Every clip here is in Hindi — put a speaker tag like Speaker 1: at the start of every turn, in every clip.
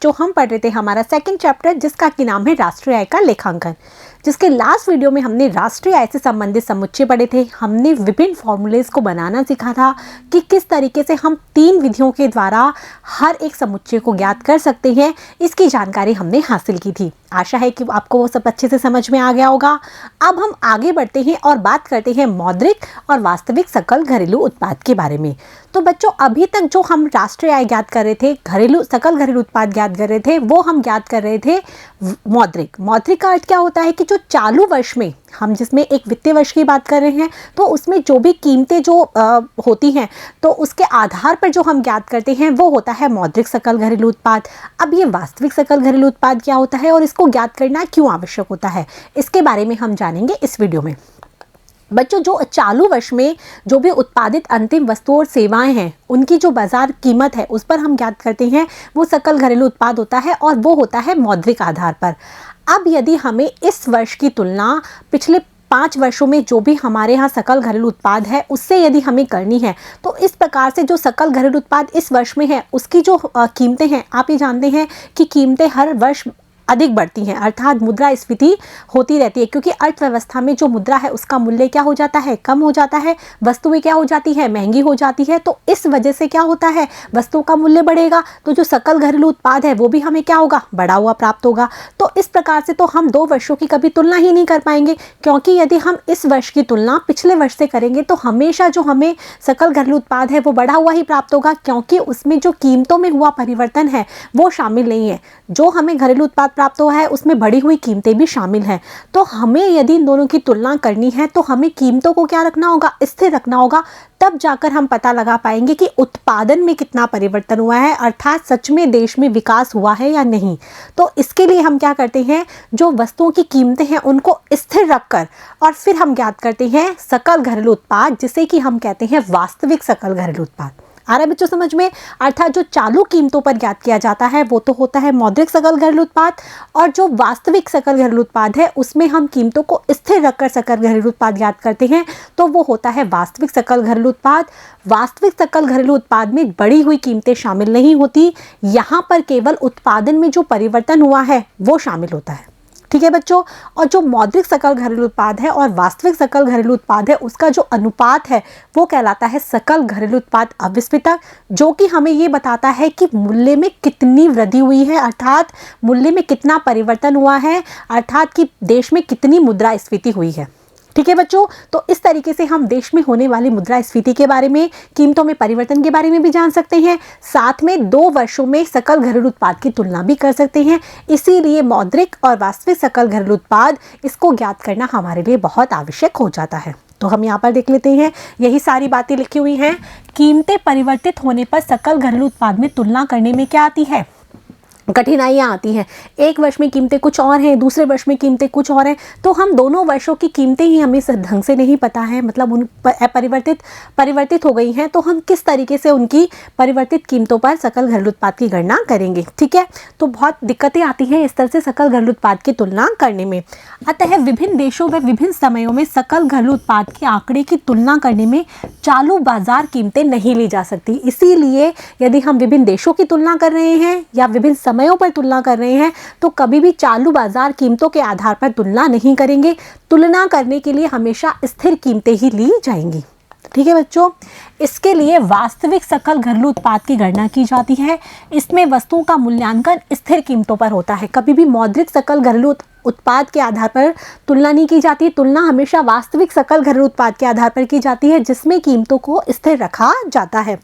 Speaker 1: जो हम पढ़ रहे थे हमारा सेकंड चैप्टर, जिसका की नाम है राष्ट्रीय आय का लेखांकन, जिसके लास्ट वीडियो में हमने राष्ट्रीय आय से संबंधित समुच्चय पढ़े थे। हमने विभिन्न फॉर्मूलेज को बनाना सीखा था कि किस तरीके से हम 3 विधियों के द्वारा हर एक समुच्चय को ज्ञात कर सकते हैं। इसकी जानकारी हमने हासिल की थी। आशा है कि आपको वो सब अच्छे से समझ में आ गया होगा। अब हम आगे बढ़ते हैं और बात करते हैं मौद्रिक और वास्तविक सकल घरेलू उत्पाद के बारे में। तो बच्चों, अभी तक जो हम राष्ट्रीय आय ज्ञात कर रहे थे, सकल घरेलू उत्पाद ज्ञात कर रहे थे, वो हम ज्ञात कर रहे थे मौद्रिक का अर्थ क्या होता है कि जो चालू वर्ष में, हम जिसमें एक वित्तीय वर्ष की बात कर रहे हैं, तो उसमें जो भी कीमतें जो होती हैं, तो उसके आधार पर जो हम ज्ञात करते हैं वो होता है मौद्रिक सकल घरेलू उत्पाद। अब ये वास्तविक सकल घरेलू उत्पाद क्या होता है और इसको ज्ञात करना क्यों आवश्यक होता है, इसके बारे में हम जानेंगे इस वीडियो में। बच्चों, जो चालू वर्ष में जो भी उत्पादित अंतिम वस्तुओं और सेवाएं हैं, उनकी जो बाजार कीमत है उस पर हम ज्ञात करते हैं, वो सकल घरेलू उत्पाद होता है और वो होता है मौद्रिक आधार पर। अब यदि हमें इस वर्ष की तुलना पिछले 5 वर्षों में जो भी हमारे यहाँ सकल घरेलू उत्पाद है उससे यदि हमें करनी है, तो इस प्रकार से जो सकल घरेलू उत्पाद इस वर्ष में है उसकी जो कीमतें हैं, आप ये जानते हैं कि कीमतें हर वर्ष अधिक बढ़ती हैं, अर्थात मुद्रास्फीति होती रहती है, क्योंकि अर्थव्यवस्था में जो मुद्रा है उसका मूल्य क्या हो जाता है, कम हो जाता है, वस्तुएं क्या हो जाती है, महंगी हो जाती है। तो इस वजह से क्या होता है, वस्तुओं का मूल्य बढ़ेगा, तो जो सकल घरेलू उत्पाद है वो भी हमें क्या होगा, बढ़ा हुआ प्राप्त होगा। तो इस प्रकार से तो हम 2 वर्षों की कभी तुलना ही नहीं कर पाएंगे, क्योंकि यदि हम इस वर्ष की तुलना पिछले वर्ष से करेंगे तो हमेशा जो हमें सकल घरेलू उत्पाद है वो बढ़ा हुआ ही प्राप्त होगा, क्योंकि उसमें जो कीमतों में हुआ परिवर्तन है वो शामिल नहीं है। जो हमें घरेलू उत्पाद प्राप्त हुआ है उसमें बढ़ी हुई कीमतें भी शामिल हैं। तो हमें यदि इन दोनों की तुलना करनी है तो हमें कीमतों को क्या रखना होगा, स्थिर रखना होगा, तब जाकर हम पता लगा पाएंगे कि उत्पादन में कितना परिवर्तन हुआ है, अर्थात सच में देश में विकास हुआ है या नहीं। तो इसके लिए हम क्या करते हैं, जो वस्तुओं की कीमतें हैं उनको स्थिर रखकर और फिर हम ज्ञात करते हैं सकल घरेलू उत्पाद, जिसे कि हम कहते हैं वास्तविक सकल घरेलू उत्पाद। आ रहा है बच्चों समझ में? अर्थात जो चालू कीमतों पर ज्ञात किया जाता है वो तो होता है मौद्रिक सकल घरेलू उत्पाद, और जो वास्तविक सकल घरेलू उत्पाद है उसमें हम कीमतों को स्थिर रखकर सकल घरेलू उत्पाद ज्ञात करते हैं, तो वो होता है वास्तविक सकल घरेलू उत्पाद। वास्तविक सकल घरेलू उत्पाद में बढ़ी हुई कीमतें शामिल नहीं होती, यहाँ पर केवल उत्पादन में जो परिवर्तन हुआ है वो शामिल होता है। ठीक है बच्चों, और जो मौद्रिक सकल घरेलू उत्पाद है और वास्तविक सकल घरेलू उत्पाद है उसका जो अनुपात है वो कहलाता है सकल घरेलू उत्पाद अविस्फितक, जो कि हमें ये बताता है कि मूल्य में कितनी वृद्धि हुई है, अर्थात मूल्य में कितना परिवर्तन हुआ है, अर्थात कि देश में कितनी मुद्रास्फीति हुई है। ठीक है बच्चों, तो इस तरीके से हम देश में होने वाली मुद्रास्फीति के बारे में, कीमतों में परिवर्तन के बारे में भी जान सकते हैं, साथ में 2 वर्षों में सकल घरेलू उत्पाद की तुलना भी कर सकते हैं। इसीलिए मौद्रिक और वास्तविक सकल घरेलू उत्पाद, इसको ज्ञात करना हमारे लिए बहुत आवश्यक हो जाता है। तो हम यहाँ पर देख लेते हैं, यही सारी बातें लिखी हुई हैं। कीमतें परिवर्तित होने पर सकल घरेलू उत्पाद में तुलना करने में क्या आती है, कठिनाइयाँ आती हैं। एक वर्ष में कीमतें कुछ और हैं, दूसरे वर्ष में कीमतें कुछ और हैं, तो हम दोनों वर्षों की कीमतें ही हमें ढंग से नहीं पता है, मतलब उन परिवर्तित हो गई हैं, तो हम किस तरीके से उनकी परिवर्तित कीमतों पर सकल घरेलू उत्पाद की गणना करेंगे। ठीक है, तो बहुत दिक्कतें आती हैं इस तरह से सकल घरेलू उत्पाद की तुलना करने में। अतः विभिन्न देशों व विभिन्न समयों में सकल घरेलू उत्पाद के आंकड़े की तुलना करने में चालू बाजार कीमतें नहीं ली जा सकती। इसीलिए यदि हम विभिन्न देशों की तुलना कर रहे हैं या विभिन्न समयों पर तुलना कर रहे हैं तो कभी भी चालू बाजार कीमतों के आधार पर तुलना नहीं करेंगे। तुलना करने के लिए हमेशा स्थिर कीमतें ही ली जाएंगी। ठीक है बच्चों, इसके लिए वास्तविक सकल घरेलू उत्पाद की गणना की जाती है। इसमें वस्तुओं का मूल्यांकन स्थिर कीमतों पर होता है, कभी भी मौद्रिक सकल घरेलू उत्पाद के आधार पर तुलना नहीं की जाती। तुलना हमेशा वास्तविक सकल घरेलू उत्पाद के आधार पर की जाती है, जिसमें कीमतों को स्थिर रखा जाता है।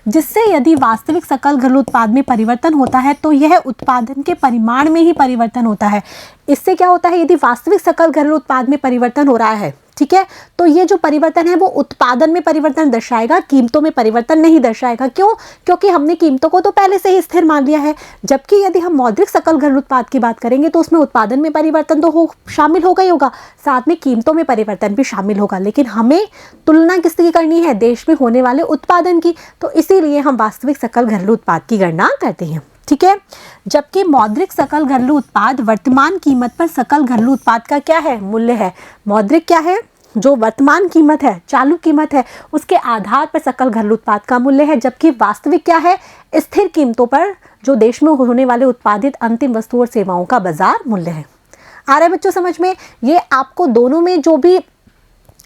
Speaker 1: जिससे यदि वास्तविक सकल घरेलू उत्पाद में परिवर्तन होता है तो यह उत्पादन के परिमाण में ही परिवर्तन होता है। इससे क्या होता है, यदि वास्तविक सकल घरेलू उत्पाद में परिवर्तन हो रहा है, ठीक है, तो ये जो परिवर्तन है वो उत्पादन में परिवर्तन दर्शाएगा, कीमतों में परिवर्तन नहीं दर्शाएगा। क्यों? क्योंकि हमने कीमतों को तो पहले से ही स्थिर मान लिया है। जबकि यदि हम मौद्रिक सकल घरेलू उत्पाद की बात करेंगे तो उसमें उत्पादन में परिवर्तन तो शामिल होगा ही होगा, साथ में कीमतों में परिवर्तन भी शामिल होगा, लेकिन हमें तुलना किसकी करनी है, देश में होने वाले उत्पादन की। तो इसीलिए हम वास्तविक सकल घरेलू उत्पाद की गणना करते हैं। ठीक है, जबकि मौद्रिक सकल घरेलू उत्पाद वर्तमान कीमत पर सकल घरेलू उत्पाद का क्या है, मूल्य है। मौद्रिक क्या है, जो वर्तमान कीमत है, चालू कीमत है, उसके आधार पर सकल घरेलू उत्पाद का मूल्य है, जबकि वास्तविक क्या है, स्थिर कीमतों पर जो देश में होने वाले उत्पादित अंतिम वस्तु और सेवाओं का बाजार मूल्य है। आ रहा है बच्चों समझ में? ये आपको दोनों में जो भी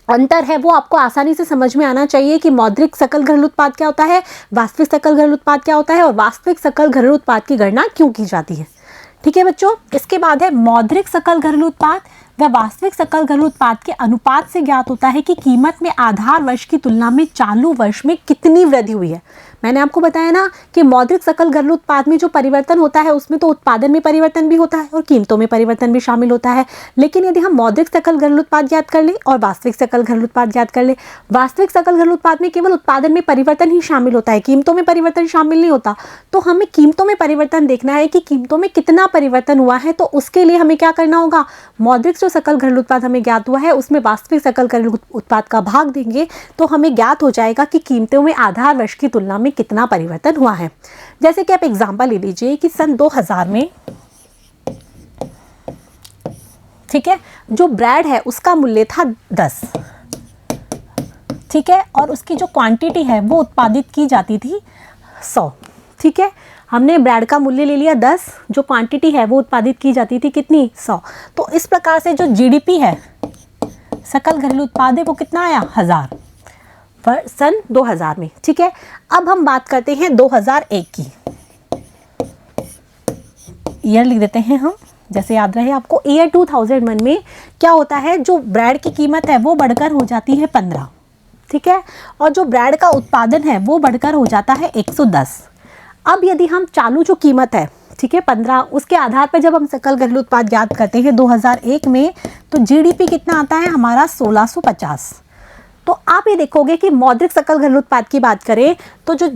Speaker 1: अंतर है वो आपको आसानी से समझ में आना चाहिए कि मौद्रिक सकल घरेलू उत्पाद क्या होता है, वास्तविक सकल घरेलू उत्पाद क्या होता है और वास्तविक सकल घरेलू उत्पाद की गणना क्यों की जाती है। ठीक है बच्चों, इसके बाद है मौद्रिक सकल घरेलू उत्पाद व वास्तविक सकल घरेलू उत्पाद के अनुपात से ज्ञात होता है कि कीमत में आधार वर्ष की तुलना में चालू वर्ष में कितनी वृद्धि हुई है। मैंने आपको बताया ना कि मौद्रिक सकल घरेलू उत्पाद में जो परिवर्तन होता है उसमें तो उत्पादन में परिवर्तन भी होता है और कीमतों में परिवर्तन भी शामिल होता है। लेकिन यदि हम मौद्रिक सकल घरेलू उत्पाद ज्ञात कर ले और वास्तविक सकल घरेलू उत्पाद ज्ञात कर ले, वास्तविक सकल घरेलू उत्पाद में केवल उत्पादन में परिवर्तन ही शामिल होता है, कीमतों में परिवर्तन शामिल नहीं होता। तो हमें कीमतों में परिवर्तन देखना है कि कीमतों में कितना परिवर्तन हुआ है, तो उसके लिए हमें क्या करना होगा, मौद्रिक जो सकल घरेलू उत्पाद हमें ज्ञात हुआ है उसमें वास्तविक सकल घरेलू उत्पाद का भाग देंगे तो हमें ज्ञात हो जाएगा कि कीमतों में आधार वर्ष की तुलना में कितना परिवर्तन हुआ है। जैसे कि आप एग्जांपल ले लीजिए कि सन 2000 में, ठीक है, जो ब्रेड है उसका मूल्य था 10, ठीक है, और उसकी जो क्वांटिटी है वो उत्पादित की जाती थी 100। ठीक है, हमने ब्रेड का मूल्य ले लिया 10, जो क्वांटिटी है वो उत्पादित की जाती थी कितनी, 100। तो इस प्रकार से जो जीडीपी है, सकल घरेलू उत्पाद है, वो कितना आया, 1000 पर सन 2000 में। ठीक है, अब हम बात करते हैं 2001 की। ईयर लिख देते हैं हम, जैसे याद रहे आपको। ईयर 2001 में क्या होता है, जो ब्रेड की कीमत है वो बढ़कर हो जाती है 15, ठीक है, और जो ब्रेड का उत्पादन है वो बढ़कर हो जाता है 110। अब यदि हम चालू जो कीमत है, ठीक है, 15, उसके आधार पर जब हम सकल घरेलू उत्पाद ज्ञात करते हैं 2001 में, तो जीडीपी कितना आता है हमारा 1650। तो आप ये देखोगे कि मौद्रिक सकल घरेलू उत्पाद की बात करें तो जो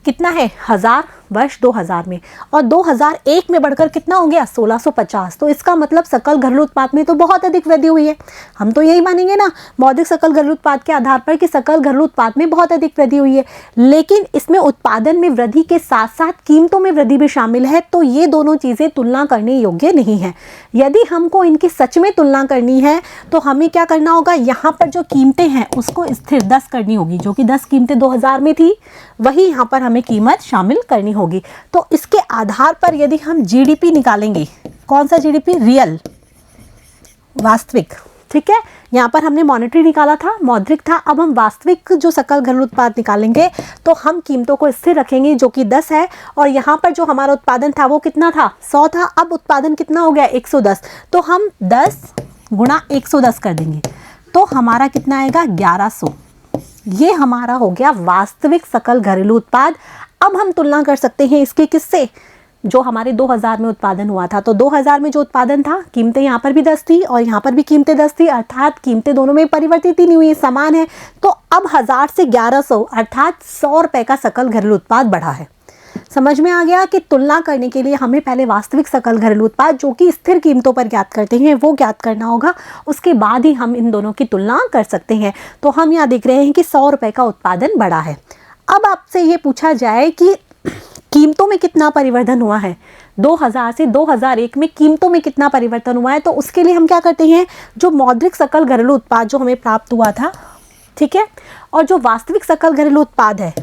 Speaker 1: कितना है, 1000 वर्ष 2000 में, और 2001 में बढ़कर कितना हो गया, 1650। तो इसका मतलब सकल घरेलू उत्पाद में तो बहुत अधिक वृद्धि हुई है। हम तो यही मानेंगे ना मौद्रिक सकल घरेलू उत्पाद के आधार पर कि सकल घरेलू उत्पाद में बहुत अधिक वृद्धि हुई है। लेकिन इसमें उत्पादन में वृद्धि के साथ साथ कीमतों में वृद्धि भी शामिल है, तो ये दोनों चीज़ें तुलना करने योग्य नहीं है। यदि हमको इनकी सच में तुलना करनी है तो हमें क्या करना होगा, यहाँ पर जो कीमतें हैं उसको स्थिर 10 करनी होगी, जो कि 10 कीमतें 2000 में थी वही यहाँ पर हमें कीमत शामिल करनी होगी। तो इसके आधार पर यदि हम जीडीपी निकालेंगे, कौन सा जीडीपी, रियल, वास्तविक, ठीक है, यहाँ पर हमने मॉनेटरी निकाला था, मौद्रिक था। अब हम वास्तविक जो सकल घरेलू उत्पाद निकालेंगे तो हम कीमतों को स्थिर रखेंगे जो कि 10 है, और यहाँ पर जो हमारा उत्पादन था वो कितना था, 100 था। अब उत्पादन कितना हो गया, 110। तो हम 10 गुणा 110 कर देंगे तो हमारा कितना आएगा, 1100। ये हमारा हो गया वास्तविक सकल घरेलू उत्पाद। अब हम तुलना कर सकते हैं इसके किससे, जो हमारे 2000 में उत्पादन हुआ था। तो 2000 में जो उत्पादन था, कीमतें यहाँ पर भी 10 थी और यहाँ पर भी कीमतें 10 थी, अर्थात कीमतें दोनों में परिवर्तित ही नहीं हुई, समान है। तो अब 1000 से 1100 अर्थात 100 रुपये का सकल घरेलू उत्पाद बढ़ा है। समझ में आ गया कि तुलना करने के लिए हमें पहले वास्तविक सकल घरेलू उत्पाद जो कि स्थिर कीमतों पर ज्ञात करते हैं वो ज्ञात करना होगा, उसके बाद ही हम इन दोनों की तुलना कर सकते हैं। तो हम यहाँ देख रहे हैं कि 100 रुपये का उत्पादन बढ़ा है। अब आपसे ये पूछा जाए कि कीमतों में कितना परिवर्तन हुआ है, 2000 से 2001 में कीमतों में कितना परिवर्तन हुआ है, तो उसके लिए हम क्या करते हैं, जो मौद्रिक सकल घरेलू उत्पाद जो हमें प्राप्त हुआ था, ठीक है, और जो वास्तविक सकल घरेलू उत्पाद है,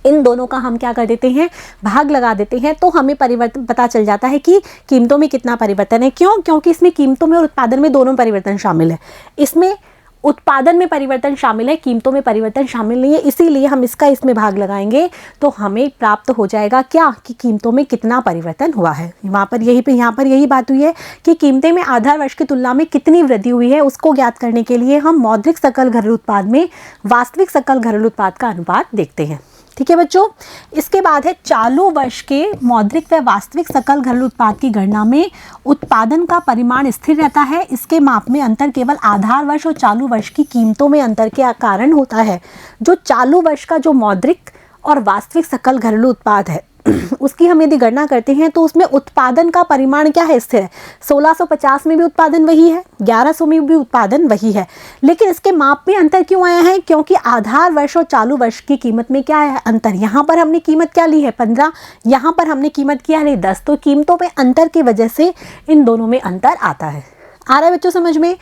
Speaker 1: इन दोनों का हम क्या कर देते हैं, भाग लगा देते हैं। तो हमें परिवर्तन पता चल जाता है कि कीमतों में कितना परिवर्तन है। क्यों? क्योंकि इसमें कीमतों में और उत्पादन में दोनों परिवर्तन शामिल है। इसमें उत्पादन में परिवर्तन शामिल है, कीमतों में परिवर्तन शामिल नहीं है, इसीलिए हम इसका इसमें भाग लगाएंगे तो हमें प्राप्त हो जाएगा क्या, कि कीमतों में कितना परिवर्तन हुआ है। यहाँ पर यही बात हुई है कि कीमतें में आधार वर्ष की तुलना में कितनी वृद्धि हुई है, उसको ज्ञात करने के लिए हम मौद्रिक सकल घरेलू उत्पाद में वास्तविक सकल घरेलू उत्पाद का अनुपात देखते हैं। ठीक है बच्चों, इसके बाद है चालू वर्ष के मौद्रिक व वास्तविक सकल घरेलू उत्पाद की गणना में उत्पादन का परिमाण स्थिर रहता है। इसके माप में अंतर केवल आधार वर्ष और चालू वर्ष की कीमतों में अंतर के कारण होता है। जो चालू वर्ष का जो मौद्रिक और वास्तविक सकल घरेलू उत्पाद है उसकी हम यदि गणना करते हैं तो उसमें उत्पादन का परिमाण क्या है, स्थिर है। 1650 में भी उत्पादन वही है, 1100 में भी उत्पादन वही है, लेकिन इसके माप में अंतर क्यों आया है, क्योंकि आधार वर्ष और चालू वर्ष की कीमत में क्या है अंतर। यहाँ पर हमने कीमत क्या ली है 15, यहाँ पर हमने कीमत क्या ली 10। तो कीमतों में अंतर की वजह से इन दोनों में अंतर आता है। आ रहा है बच्चों समझ में।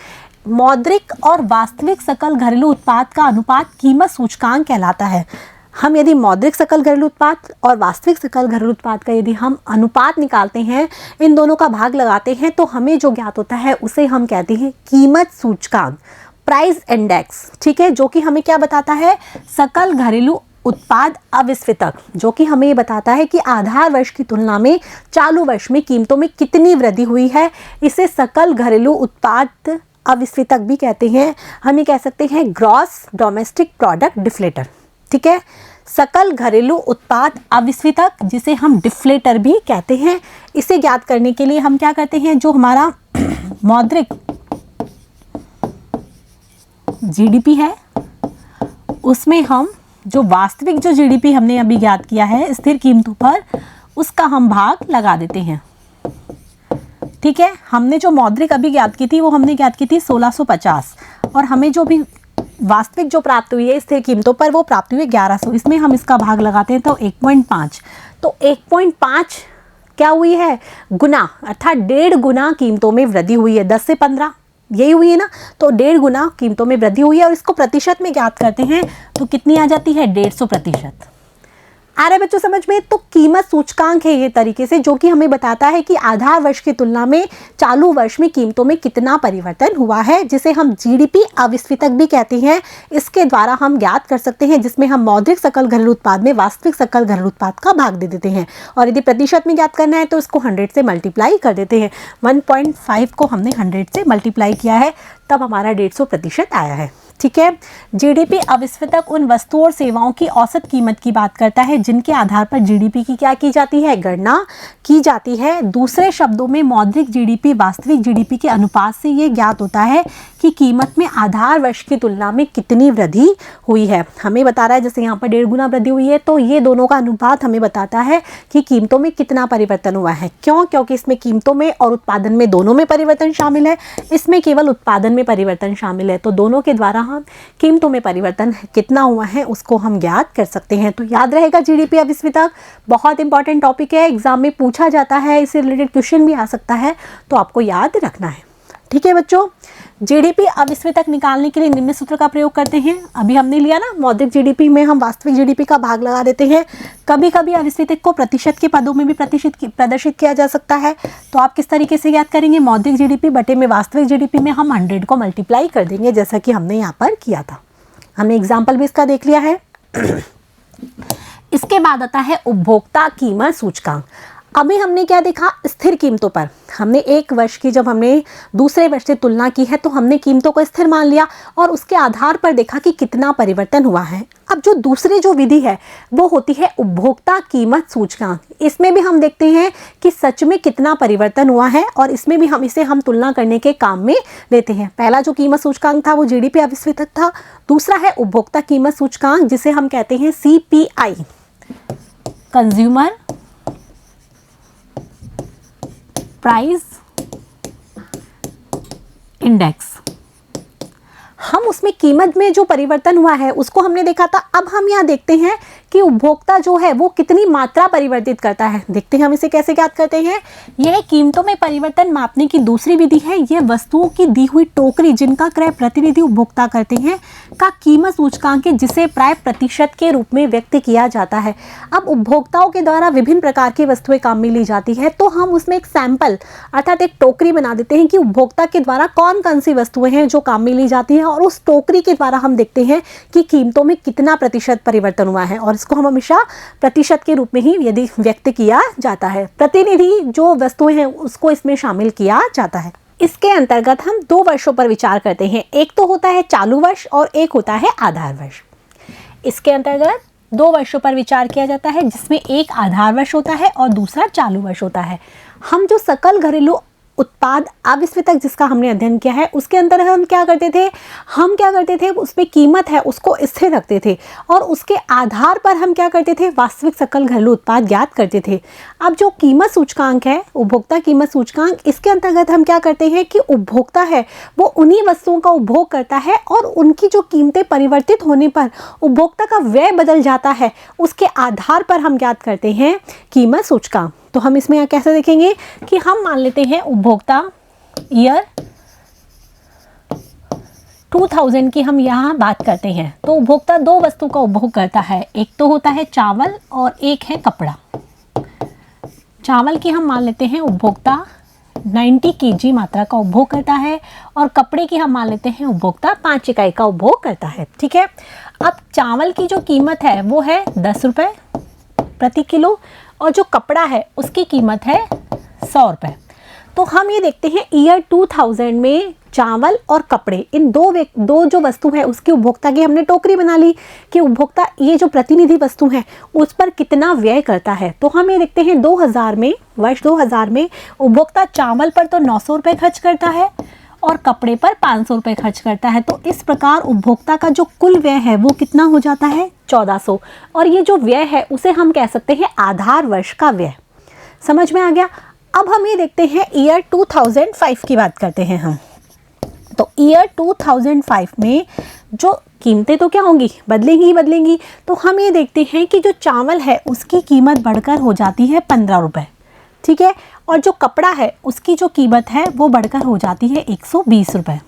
Speaker 1: मौद्रिक और वास्तविक सकल घरेलू उत्पाद का अनुपात कीमत सूचकांक कहलाता है। हम यदि मौद्रिक सकल घरेलू उत्पाद और वास्तविक सकल घरेलू उत्पाद का यदि हम अनुपात निकालते हैं, इन दोनों का भाग लगाते हैं, तो हमें जो ज्ञात होता है उसे हम कहते हैं कीमत सूचकांक, प्राइस इंडेक्स। ठीक है, जो कि हमें क्या बताता है, सकल घरेलू उत्पाद अविस्फितक, जो कि हमें ये बताता है कि आधार वर्ष की तुलना में चालू वर्ष में कीमतों में कितनी वृद्धि हुई है। इसे सकल घरेलू उत्पाद अविस्फितक भी कहते हैं। हम ये कह सकते हैं ग्रॉस डोमेस्टिक प्रोडक्ट डिफ्लेटर। ठीक है, सकल घरेलू उत्पाद अविस्फितक, जिसे हम डिफ्लेटर भी कहते हैं। इसे ज्ञात करने के लिए हम क्या करते हैं, जो हमारा मौद्रिक जीडीपी है उसमें हम जो वास्तविक जो जीडीपी हमने अभी ज्ञात किया है स्थिर कीमतों पर, उसका हम भाग लगा देते हैं। ठीक है, हमने जो मौद्रिक अभी ज्ञात की थी वो हमने ज्ञात की थी 1650, और हमें जो भी वास्तविक जो प्राप्त हुई है स्थिर कीमतों पर वो प्राप्त हुई है 1100। इसमें हम इसका भाग लगाते हैं तो 1.5, तो 1.5 क्या हुई है, गुना, अर्थात 1.5 गुना कीमतों में वृद्धि हुई है। 10 से 15 यही हुई है ना, तो 1.5 गुना कीमतों में वृद्धि हुई है। और इसको प्रतिशत में ज्ञात करते हैं तो कितनी आ जाती है, 150%। आ रहा है बच्चों समझ में? तो कीमत सूचकांक है ये तरीके से, जो कि हमें बताता है कि आधार वर्ष की तुलना में चालू वर्ष में कीमतों में कितना परिवर्तन हुआ है, जिसे हम जीडीपी अविस्फितक भी कहते हैं। इसके द्वारा हम ज्ञात कर सकते हैं, जिसमें हम मौद्रिक सकल घरेलू उत्पाद में वास्तविक सकल घरेलू उत्पाद का भाग दे देते हैं, और यदि प्रतिशत में ज्ञात करना है तो इसको 100 से मल्टीप्लाई कर देते हैं। 1.5 को हमने 100 से मल्टीप्लाई किया है, तब हमारा 150% आया है। ठीक है, जीडीपी अविस्फितक उन वस्तुओं और सेवाओं की औसत कीमत की बात करता है जिनके आधार पर जीडीपी की क्या की जाती है, गणना की जाती है। दूसरे शब्दों में मौद्रिक जीडीपी वास्तविक जीडीपी के अनुपात से ये ज्ञात होता है कि कीमत में आधार वर्ष की तुलना में कितनी वृद्धि हुई है। हमें बता रहा है जैसे यहाँ पर 1.5 गुना वृद्धि हुई है, तो ये दोनों का अनुपात हमें बताता है कि कीमतों में कितना परिवर्तन हुआ है। क्यों? क्योंकि इसमें कीमतों में और उत्पादन में दोनों में परिवर्तन शामिल है, इसमें केवल उत्पादन में परिवर्तन शामिल है। तो दोनों के द्वारा हम कीमतों में परिवर्तन कितना हुआ है उसको हम ज्ञात कर सकते हैं। तो याद रहेगा जीडीपी अविस्फितक बहुत इंपॉर्टेंट टॉपिक है, एग्जाम में पूछा जाता है, इससे रिलेटेड क्वेश्चन भी आ सकता है, तो आपको याद रखना है। ठीक है बच्चों, जीडीपी अविस्फितक निकालने के लिए निम्न सूत्र का प्रयोग करते हैं। अभी हमने लिया ना, मौद्रिक जीडीपी में हम वास्तविक जीडीपी का भाग लगा देते हैं। कभी कभी अविस्फितक को प्रतिशत के पदों में भी प्रदर्शित किया जा सकता है। तो आप किस तरीके से याद करेंगे, मौद्रिक जीडीपी बटे में वास्तविक जीडीपी में हम 100 को मल्टीप्लाई कर देंगे, जैसा कि हमने यहाँ पर किया था। हमने एग्जाम्पल भी इसका देख लिया है। इसके बाद आता है उपभोक्ता कीमत सूचकांक। अभी हमने क्या देखा, स्थिर कीमतों पर हमने एक वर्ष की जब हमने दूसरे वर्ष से तुलना की है तो हमने कीमतों को स्थिर मान लिया और उसके आधार पर देखा कि कितना परिवर्तन हुआ है। अब जो दूसरी जो विधि है वो होती है उपभोक्ता कीमत सूचकांक। इसमें भी हम देखते हैं कि सच में कितना परिवर्तन हुआ है, और इसमें भी हम तुलना करने के काम में लेते हैं। पहला जो कीमत सूचकांक था वो जीडीपी अविस्फितक था, दूसरा है उपभोक्ता कीमत सूचकांक जिसे हम कहते हैं CPI, कंज्यूमर प्राइस इंडेक्स। हम उसमें कीमत में जो परिवर्तन हुआ है उसको हमने देखा था। अब हम यहाँ देखते हैं कि उपभोक्ता जो है वो कितनी मात्रा परिवर्तित करता है। देखते हैं हम इसे कैसे ज्ञात करते हैं। यह कीमतों में परिवर्तन मापने की दूसरी विधि है। यह वस्तुओं की दी हुई टोकरी जिनका क्रय प्रतिनिधि उपभोक्ता करते हैं का कीमत सूचकांक है, जिसे प्राय प्रतिशत के रूप में व्यक्त किया जाता है। अब उपभोक्ताओं के द्वारा विभिन्न प्रकार की वस्तुएं काम में ली जाती है, तो हम उसमें एक सैंपल अर्थात एक टोकरी बना देते हैं कि उपभोक्ता के द्वारा कौन कौन सी वस्तुएं हैं जो काम में ली जाती हैं, और उस टोकरी के द्वारा हम देखते हैं कि कीमतों में कितना प्रतिशत परिवर्तन हुआ है। और इसको हम हमेशा प्रतिशत के रूप में ही यदि व्यक्त किया जाता है, प्रतिनिधि जो वस्तुएं हैं उसको इसमें शामिल किया जाता है। इसके अंतर्गत हम 2 वर्षों पर विचार करते हैं। एक तो होता है चालू वर्ष और एक होता है आधार वर्ष। इसके अंतर्गत 2 वर्षों पर विचार किया जाता है, जिसमें एक आधार वर्ष होता है और दूसरा चालू वर्ष होता है। हम जो सकल घरेलू उत्पाद अविस्फितक जिसका हमने अध्ययन किया है उसके अंदर हम क्या करते थे, उसमें कीमत है उसको स्थिर रखते थे, और उसके आधार पर हम क्या करते थे, वास्तविक सकल घरेलू उत्पाद ज्ञात करते थे। अब जो कीमत सूचकांक है, उपभोक्ता कीमत सूचकांक, इसके अंतर्गत हम क्या करते हैं कि उपभोक्ता है वो उन्हीं वस्तुओं का उपभोग करता है, और उनकी जो कीमतें परिवर्तित होने पर उपभोक्ता का व्यय बदल जाता है, उसके आधार पर हम ज्ञात करते हैं कीमत सूचकांक। तो हम इसमें यहाँ कैसे देखेंगे कि हम मान लेते हैं उपभोक्ता ईयर 2000 की हम यहाँ बात करते हैं तो उपभोक्ता दो वस्तु का उपभोग करता है, एक तो होता है चावल और एक है कपड़ा। चावल की हम मान लेते हैं उपभोक्ता 90 kg मात्रा का उपभोग करता है और कपड़े की हम मान लेते हैं उपभोक्ता 5 इकाई का उपभोग करता है। ठीक है, अब चावल की जो कीमत है वो है 10 रुपये प्रति किलो और जो कपड़ा है उसकी कीमत है 100 रुपये। तो हम ये देखते हैं ईयर 2000 में चावल और कपड़े इन दो जो वस्तु है उसकी उपभोक्ता की हमने टोकरी बना ली कि उपभोक्ता ये जो प्रतिनिधि वस्तु है उस पर कितना व्यय करता है। तो हम ये देखते हैं 2000 में, वर्ष 2000 में उपभोक्ता चावल पर तो 900 रुपये खर्च करता है और कपड़े पर 500 रुपये खर्च करता है। तो इस प्रकार उपभोक्ता का जो कुल व्यय है वो कितना हो जाता है 1400। और ये जो व्यय है उसे हम कह सकते हैं आधार वर्ष का व्यय। समझ में आ गया। अब हम ये देखते हैं ईयर 2005 की बात करते हैं हम। तो ईयर 2005 में जो कीमतें तो क्या होंगी, बदलेंगी ही बदलेंगी। तो हम ये देखते हैं कि जो चावल है उसकी कीमत बढ़कर हो जाती है 15 रुपये। ठीक है, और जो कपड़ा है उसकी जो कीमत है वो बढ़कर हो जाती है 120 रुपये।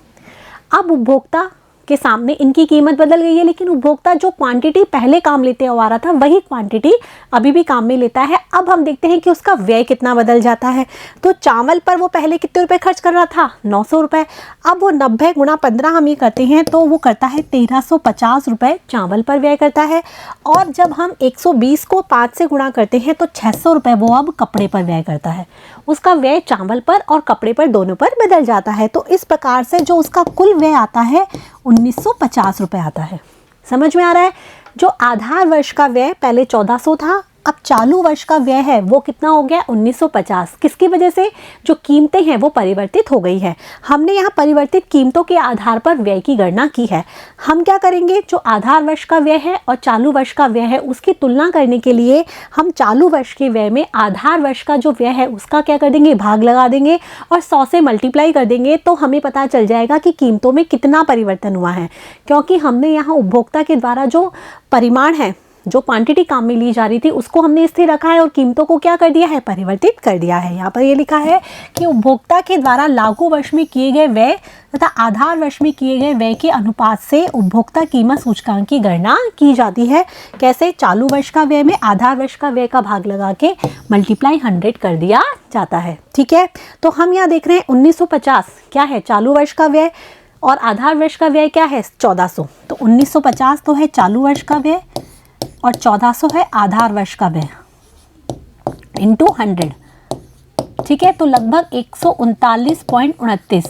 Speaker 1: अब उपभोक्ता के सामने इनकी कीमत बदल गई है, लेकिन उपभोक्ता जो क्वांटिटी पहले काम लेते हुआ आ रहा था वही क्वांटिटी अभी भी काम में लेता है। अब हम देखते हैं कि उसका व्यय कितना बदल जाता है। तो चावल पर वो पहले कितने रुपए खर्च कर रहा था 900 रुपये। अब वो 90 गुणा 15 हम ये करते हैं तो वो करता है 1350 रुपये चावल पर व्यय करता है। और जब हम 120 को 5 से गुणा करते हैं तो 600 रुपये वो अब कपड़े पर व्यय करता है। उसका व्यय चावल पर और कपड़े पर दोनों पर बदल जाता है। तो इस प्रकार से जो उसका कुल व्यय आता है 1950 रुपये आता है। समझ में आ रहा है। जो आधार वर्ष का व्यय पहले 1400 था, अब चालू वर्ष का व्यय है वो कितना हो गया 1950। किसकी वजह से, जो कीमतें हैं वो परिवर्तित हो गई है। हमने यहाँ परिवर्तित कीमतों के आधार पर व्यय की गणना की है। हम क्या करेंगे, जो आधार वर्ष का व्यय है और चालू वर्ष का व्यय है उसकी तुलना करने के लिए हम चालू वर्ष के व्यय में आधार वर्ष का जो व्यय है उसका क्या कर देंगे, भाग लगा देंगे और 100 से मल्टीप्लाई कर देंगे। तो हमें पता चल जाएगा कि कीमतों में कितना परिवर्तन हुआ है, क्योंकि हमने यहाँ उपभोक्ता के द्वारा जो परिमाण है, जो क्वांटिटी काम में ली जा रही थी उसको हमने स्थिर रखा है और कीमतों को क्या कर दिया है, परिवर्तित कर दिया है। यहाँ पर ये लिखा है कि उपभोक्ता के द्वारा लागू वर्ष में किए गए व्यय तथा आधार वर्ष में किए गए व्यय के अनुपात से उपभोक्ता कीमत सूचकांक की गणना की जाती है। कैसे, चालू वर्ष का व्यय में आधार वर्ष का व्यय का भाग लगा के मल्टीप्लाई 100 कर दिया जाता है। ठीक है, तो हम यहाँ देख रहे हैं 1950 क्या है, चालू वर्ष का व्यय और आधार वर्ष का व्यय क्या है 1400। तो 1950 तो है चालू वर्ष का व्यय और 1400 है आधार वर्ष का व्यय इंटू 100। ठीक है, तो लगभग 139.29,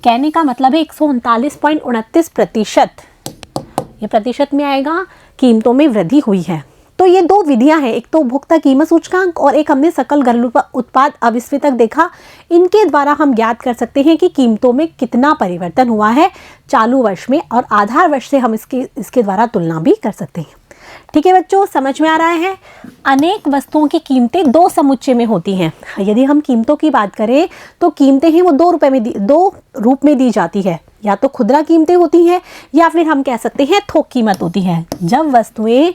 Speaker 1: कहने का मतलब है 139.29% ये प्रतिशत में आएगा, कीमतों में वृद्धि हुई है। तो ये दो विधियां हैं, एक तो उपभोक्ता कीमत सूचकांक और एक हमने सकल घरेलू उत्पाद अविस्फीतक देखा। इनके द्वारा हम ज्ञात कर सकते हैं कि कीमतों में कितना परिवर्तन हुआ है चालू वर्ष में, और आधार वर्ष से हम इसके द्वारा तुलना भी कर सकते हैं। ठीक है बच्चों, समझ में आ रहा है। अनेक वस्तुओं की कीमतें दो समुच्चय में होती हैं। यदि हम कीमतों की बात करें तो कीमतें हैं वो दो रूप में दी जाती है, या तो खुदरा कीमतें होती हैं या फिर हम कह सकते हैं थोक कीमत होती है। जब वस्तुएं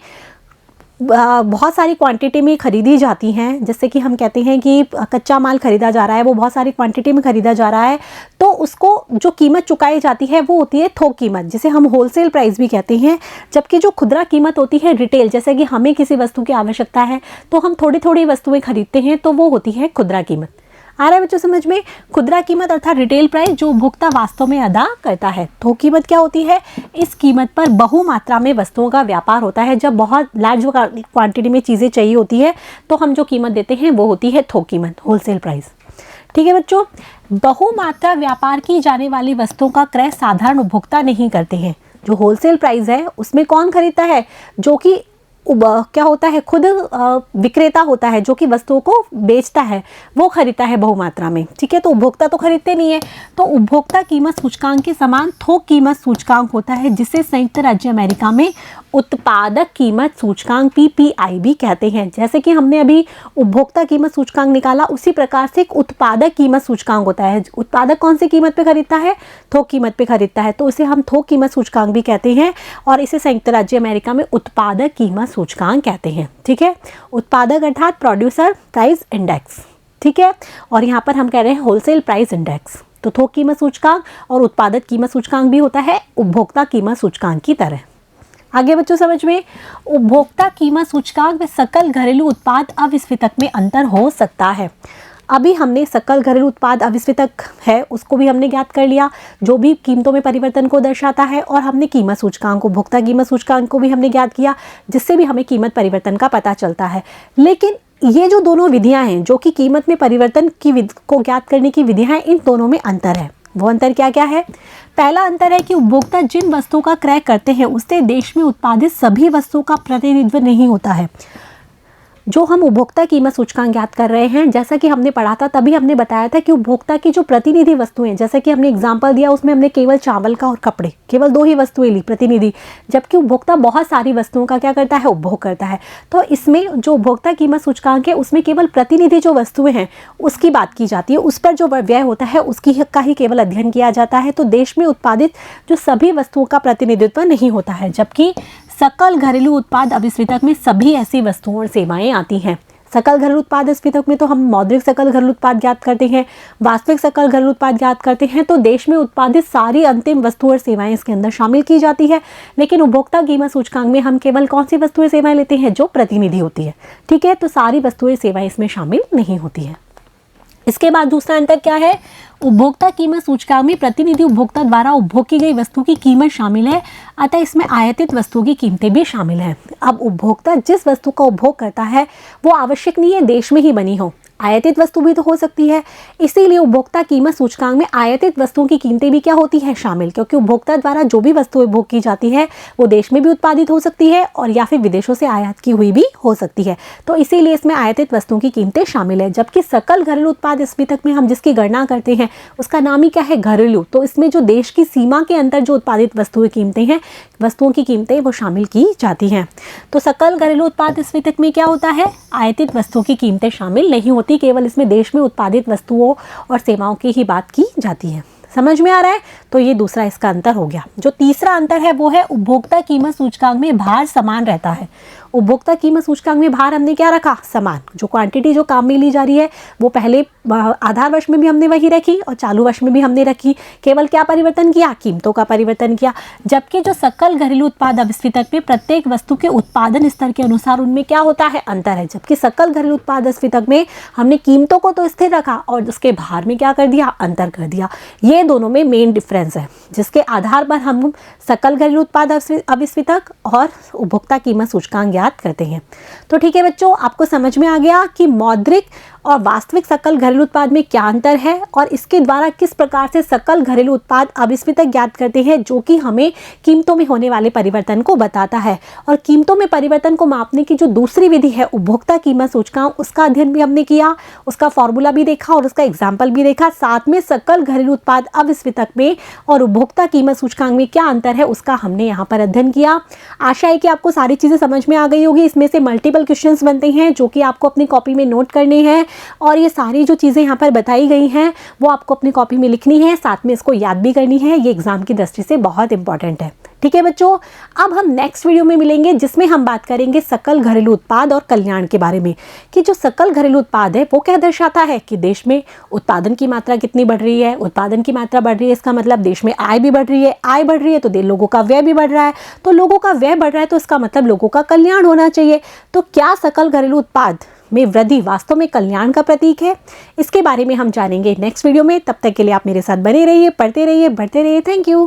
Speaker 1: बहुत सारी क्वांटिटी में खरीदी जाती हैं, जैसे कि हम कहते हैं कि कच्चा माल खरीदा जा रहा है, वो बहुत सारी क्वांटिटी में खरीदा जा रहा है, तो उसको जो कीमत चुकाई जाती है वो होती है थोक कीमत, जिसे हम होलसेल प्राइस भी कहते हैं। जबकि जो खुदरा कीमत होती है रिटेल, जैसे कि हमें किसी वस्तु की आवश्यकता है तो हम थोड़ी थोड़ी वस्तुएं खरीदते हैं, तो वो होती है खुदरा कीमत। आ रहा है बच्चों समझ में। खुदरा कीमत अर्थात रिटेल प्राइस जो उपभोक्ता वास्तव में अदा करता है। थोक कीमत क्या होती है, इस कीमत पर बहु मात्रा में वस्तुओं का व्यापार होता है। जब बहुत लार्ज क्वांटिटी में चीज़ें चाहिए होती है तो हम जो कीमत देते हैं वो होती है थोक कीमत, होलसेल प्राइस। ठीक है बच्चों, बहुमात्रा व्यापार की जाने वाली वस्तुओं का क्रय साधारण उपभोक्ता नहीं करते हैं। जो होलसेल प्राइस है उसमें कौन खरीदता है, जो कि क्या होता है, खुद विक्रेता होता है जो कि वस्तुओं को बेचता है, वो खरीदता है बहुमात्रा में। ठीक है, तो उपभोक्ता तो खरीदते नहीं है। तो उपभोक्ता कीमत सूचकांक के समान थोक कीमत सूचकांक होता है, जिसे संयुक्त राज्य अमेरिका में उत्पादक कीमत सूचकांक PPI भी कहते हैं। जैसे कि हमने अभी उपभोक्ता कीमत सूचकांक निकाला, उसी प्रकार से एक उत्पादक कीमत सूचकांक होता है। उत्पादक कौन सी कीमत पे खरीदता है, थोक कीमत पे खरीदता है, तो इसे हम थोक कीमत सूचकांक भी कहते हैं और इसे संयुक्त राज्य अमेरिका में उत्पादक कीमत सूचकांक कहते हैं। ठीक है, उत्पादक अर्थात प्रोड्यूसर प्राइस इंडेक्स। ठीक है, और यहाँ पर हम कह रहे हैं होलसेल प्राइस इंडेक्स। तो थोक कीमत सूचकांक और उत्पादक कीमत सूचकांक भी होता है उपभोक्ता कीमत सूचकांक की तरह। आगे बच्चों समझ में, उपभोक्ता कीमत सूचकांक में सकल घरेलू उत्पाद अविस्फितक में अंतर हो सकता है। अभी हमने सकल घरेलू उत्पाद अविस्फितक है उसको भी हमने ज्ञात कर लिया, जो भी कीमतों में परिवर्तन को दर्शाता है, और हमने कीमत सूचकांक उपभोक्ता कीमत सूचकांक को भी हमने ज्ञात किया, जिससे भी हमें कीमत परिवर्तन का पता चलता है। लेकिन ये जो दोनों विधियां हैं जो कि कीमत में परिवर्तन की को ज्ञात करने की विधियां हैं, इन दोनों में अंतर है। वो अंतर क्या क्या है? पहला अंतर है कि उपभोक्ता जिन वस्तुओं का क्रय करते हैं उससे देश में उत्पादित सभी वस्तुओं का प्रतिनिधित्व नहीं होता है। जो हम उपभोक्ता कीमत सूचकांक ज्ञात कर रहे हैं, जैसा कि हमने पढ़ा था तभी हमने बताया था कि उपभोक्ता की जो प्रतिनिधि वस्तुएं, जैसा कि हमने एग्जाम्पल दिया उसमें हमने केवल चावल का और कपड़े, केवल 2 ही वस्तुएं ली प्रतिनिधि, जबकि उपभोक्ता बहुत सारी वस्तुओं का क्या करता है, उपभोग करता है। तो इसमें जो उपभोक्ता कीमत सूचकांक है उसमें केवल प्रतिनिधि जो वस्तुएं हैं उसकी बात की जाती है, उस पर जो व्यय होता है उसकी का ही केवल अध्ययन किया जाता है। तो देश में उत्पादित जो सभी वस्तुओं का प्रतिनिधित्व नहीं होता है, जबकि सकल घरेलू उत्पाद अविस्फितक में सभी ऐसी वस्तुओं और सेवाएं आती हैं। सकल घरेलू उत्पाद अविस्फितक में तो हम मौद्रिक सकल घरेलू उत्पाद ज्ञात करते हैं, वास्तविक सकल घरेलू उत्पाद ज्ञात करते हैं, तो देश में उत्पादित सारी अंतिम वस्तुएं और सेवाएं इसके अंदर शामिल की जाती है। लेकिन उपभोक्ता कीमत सूचकांक में हम केवल कौन सी वस्तुएं सेवाएं लेते हैं, जो प्रतिनिधि होती है। ठीक है, तो सारी वस्तुएं सेवाएं इसमें शामिल नहीं होती है। इसके बाद दूसरा अंतर क्या है? उपभोक्ता कीमत सूचकांक में प्रतिनिधि उपभोक्ता द्वारा उपभोग की गई वस्तु की कीमत शामिल है, अतः इसमें आयातित वस्तुओं की कीमतें भी शामिल हैं। अब उपभोक्ता जिस वस्तु का उपभोग करता है वो आवश्यक नहीं है देश में ही बनी हो, आयातित वस्तु भी तो हो सकती है। इसीलिए उपभोक्ता कीमत सूचकांक में आयातित वस्तुओं की कीमतें भी क्या होती है, शामिल, क्योंकि उपभोक्ता द्वारा जो भी वस्तु उपभोग की जाती है वो देश में भी उत्पादित हो सकती है और या फिर विदेशों से आयात की हुई भी हो सकती है। तो इसीलिए इसमें आयातित वस्तुओं की कीमतें शामिल है। जबकि सकल घरेलू उत्पाद अविस्फितक में हम जिसकी गणना करते हैं उसका नाम ही क्या है, घरेलू। तो इसमें जो देश की सीमा के अंदर जो उत्पादित वस्तुएं कीमतें हैं, वस्तुओं की कीमतें वो शामिल की जाती हैं। तो सकल घरेलू उत्पाद अविस्फितक में क्या होता है, आयातित वस्तुओं की कीमतें शामिल नहीं होती, केवल इसमें देश में उत्पादित वस्तुओं और सेवाओं की ही बात की जाती है। समझ में आ रहा है? तो ये दूसरा इसका अंतर हो गया। जो तीसरा अंतर है वो है उपभोक्ता कीमत सूचकांक में भार समान रहता है। उपभोक्ता कीमत सूचकांक में भार हमने क्या रखा, समान। जो क्वांटिटी जो काम में ली जा रही है वो पहले आधार वर्ष में भी हमने वही रखी और चालू वर्ष में भी हमने रखी, केवल क्या परिवर्तन किया, कीमतों का परिवर्तन किया। जबकि जो सकल घरेलू उत्पाद अविस्फितक में प्रत्येक वस्तु के उत्पादन स्तर के अनुसार उनमें क्या होता है, अंतर है। जबकि सकल घरेलू उत्पाद अविस्फितक में हमने कीमतों को तो स्थिर रखा और उसके भार में क्या कर दिया, अंतर कर दिया। ये दोनों में मेन डिफरेंस है जिसके आधार पर हम सकल घरेलू उत्पाद अविस्फितक और उपभोक्ता कीमत सूचकांक ज्ञात करते हैं। तो ठीक है बच्चों, आपको समझ में आ गया कि मौद्रिक और वास्तविक सकल घरेलू उत्पाद में क्या अंतर है और इसके द्वारा किस प्रकार से सकल घरेलू उत्पाद अविस्फितक ज्ञात करते हैं, जो कि हमें कीमतों में होने वाले परिवर्तन को बताता है। और कीमतों में परिवर्तन को मापने की जो दूसरी विधि है उपभोक्ता कीमत सूचकांक, उसका अध्ययन भी हमने किया, उसका फॉर्मूला भी देखा और उसका एग्जाम्पल भी देखा। साथ में सकल घरेलू उत्पाद अविस्फितक में और उपभोक्ता कीमत सूचकांक में क्या अंतर है उसका हमने यहाँ पर अध्ययन किया। आशा है कि आपको सारी चीज़ें समझ में आ गई होगी। इसमें से मल्टीपल क्वेश्चंस बनते हैं जो कि आपको अपनी कॉपी में नोट करने हैं और ये सारी जो चीज़ें यहाँ पर बताई गई हैं वो आपको अपनी कॉपी में लिखनी है, साथ में इसको याद भी करनी है। ये एग्जाम की दृष्टि से बहुत इंपॉर्टेंट है। ठीक है बच्चों, अब हम नेक्स्ट वीडियो में मिलेंगे जिसमें हम बात करेंगे सकल घरेलू उत्पाद और कल्याण के बारे में, कि जो सकल घरेलू उत्पाद है वो क्या दर्शाता है कि देश में उत्पादन की मात्रा कितनी बढ़ रही है। उत्पादन की मात्रा बढ़ रही है इसका मतलब देश में आय भी बढ़ रही है, आय बढ़ रही है तो लोगों का व्यय भी बढ़ रहा है, तो लोगों का व्यय बढ़ रहा है तो इसका मतलब लोगों का कल्याण होना चाहिए। तो क्या सकल घरेलू उत्पाद में वृद्धि वास्तव में कल्याण का प्रतीक है, इसके बारे में हम जानेंगे नेक्स्ट वीडियो में। तब तक के लिए आप मेरे साथ बने रहिए, पढ़ते रहिए, बढ़ते रहिए। Thank you.